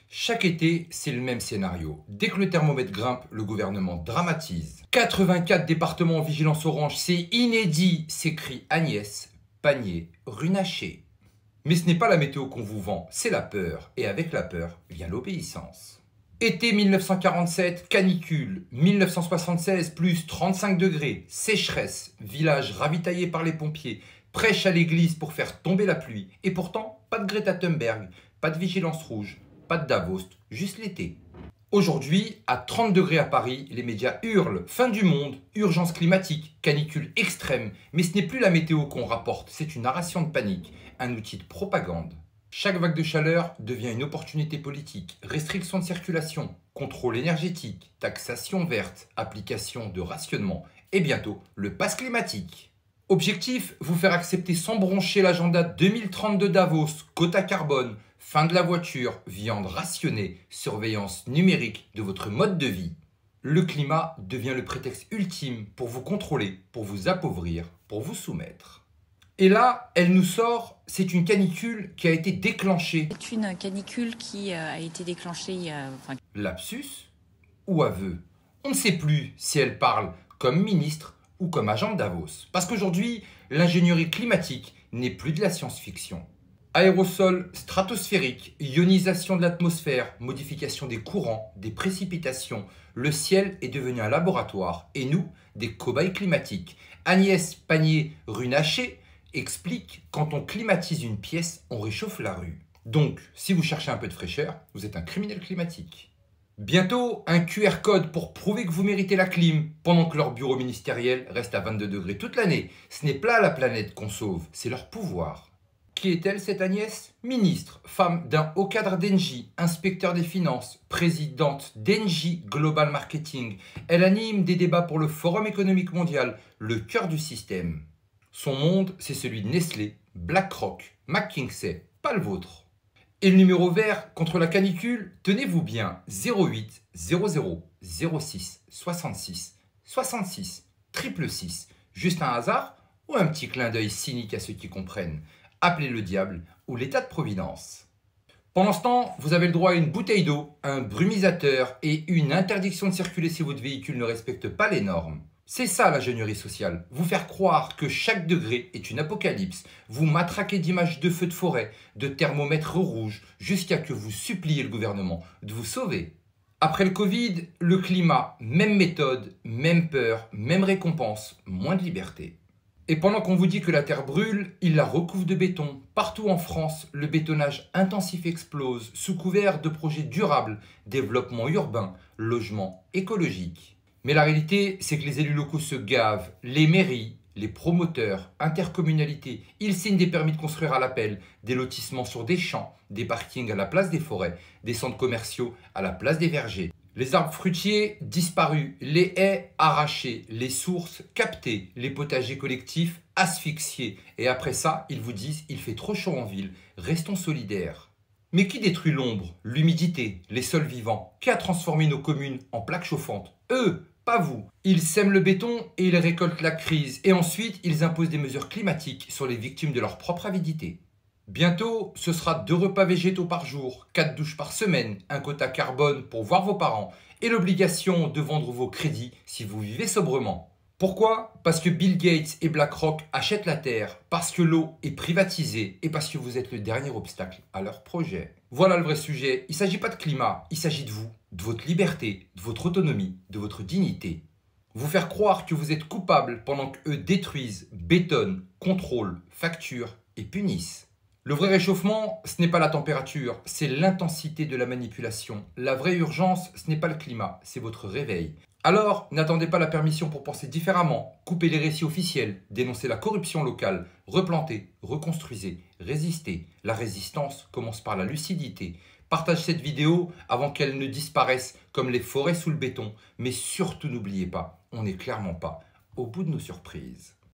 Chaque été, c'est le même scénario. Dès que le thermomètre grimpe, le gouvernement dramatise. 84 départements en vigilance orange, c'est inédit, s'écrie Agnès Pannier-Runacher. Mais ce n'est pas la météo qu'on vous vend, c'est la peur. Et avec la peur vient l'obéissance. Été 1947, canicule. 1976, plus 35 degrés. Sécheresse. Village ravitaillé par les pompiers. Prêche à l'église pour faire tomber la pluie. Et pourtant, pas de Greta Thunberg, pas de vigilance rouge, pas de Davos, juste l'été. Aujourd'hui, à 30 degrés à Paris, les médias hurlent « Fin du monde, urgence climatique, canicule extrême ». Mais ce n'est plus la météo qu'on rapporte, c'est une narration de panique, un outil de propagande. Chaque vague de chaleur devient une opportunité politique, restriction de circulation, contrôle énergétique, taxation verte, application de rationnement et bientôt le pass climatique. Objectif, vous faire accepter sans broncher l'agenda 2030 de Davos, quota carbone, fin de la voiture, viande rationnée, surveillance numérique de votre mode de vie. Le climat devient le prétexte ultime pour vous contrôler, pour vous appauvrir, pour vous soumettre. Et là, elle nous sort, c'est une canicule qui a été déclenchée. C'est une canicule qui a été déclenchée il y a... Lapsus ou aveu? On ne sait plus si elle parle comme ministre ou comme agent de Davos. Parce qu'aujourd'hui, l'ingénierie climatique n'est plus de la science-fiction. Aérosols stratosphériques, ionisation de l'atmosphère, modification des courants, des précipitations, le ciel est devenu un laboratoire et nous, des cobayes climatiques. Agnès Pannier-Runacher explique, quand on climatise une pièce, on réchauffe la rue. Donc, si vous cherchez un peu de fraîcheur, vous êtes un criminel climatique. Bientôt, un QR code pour prouver que vous méritez la clim, pendant que leur bureau ministériel reste à 22 degrés toute l'année. Ce n'est pas la planète qu'on sauve, c'est leur pouvoir. Qui est-elle, cette Agnès? Ministre, femme d'un haut cadre d'Engie, inspecteur des finances, présidente d'Engie Global Marketing. Elle anime des débats pour le Forum économique mondial, le cœur du système. Son monde, c'est celui de Nestlé, BlackRock, McKinsey, pas le vôtre. Et le numéro vert contre la canicule, tenez-vous bien, 08 00 06 66 66 666. Juste un hasard ou un petit clin d'œil cynique à ceux qui comprennent? Appelez le diable ou l'état de providence. Pendant ce temps, vous avez le droit à une bouteille d'eau, un brumisateur et une interdiction de circuler si votre véhicule ne respecte pas les normes. C'est ça l'ingénierie sociale, vous faire croire que chaque degré est une apocalypse, vous matraquer d'images de feux de forêt, de thermomètres rouges, jusqu'à que vous suppliez le gouvernement de vous sauver. Après le Covid, le climat, même méthode, même peur, même récompense, moins de liberté. Et pendant qu'on vous dit que la terre brûle, il la recouvre de béton. Partout en France, le bétonnage intensif explose, sous couvert de projets durables, développement urbain, logement écologique. Mais la réalité, c'est que les élus locaux se gavent, les mairies, les promoteurs, intercommunalités, ils signent des permis de construire à l'appel, des lotissements sur des champs, des parkings à la place des forêts, des centres commerciaux à la place des vergers. Les arbres fruitiers disparus, les haies arrachées, les sources captées, les potagers collectifs asphyxiés. Et après ça, ils vous disent « il fait trop chaud en ville, restons solidaires ». Mais qui détruit l'ombre, l'humidité, les sols vivants? Qui a transformé nos communes en plaques chauffantes? Eux, pas vous. Ils sèment le béton et ils récoltent la crise. Et ensuite, ils imposent des mesures climatiques sur les victimes de leur propre avidité. Bientôt, ce sera 2 repas végétaux par jour, 4 douches par semaine, un quota carbone pour voir vos parents et l'obligation de vendre vos crédits si vous vivez sobrement. Pourquoi? Parce que Bill Gates et BlackRock achètent la terre, parce que l'eau est privatisée et parce que vous êtes le dernier obstacle à leur projet. Voilà le vrai sujet. Il ne s'agit pas de climat, il s'agit de vous, de votre liberté, de votre autonomie, de votre dignité. Vous faire croire que vous êtes coupable pendant qu'eux détruisent, bétonnent, contrôlent, facturent et punissent. Le vrai réchauffement, ce n'est pas la température, c'est l'intensité de la manipulation. La vraie urgence, ce n'est pas le climat, c'est votre réveil. Alors, n'attendez pas la permission pour penser différemment, coupez les récits officiels, dénoncez la corruption locale, replantez, reconstruisez, résistez. La résistance commence par la lucidité. Partagez cette vidéo avant qu'elle ne disparaisse comme les forêts sous le béton. Mais surtout n'oubliez pas, on n'est clairement pas au bout de nos surprises.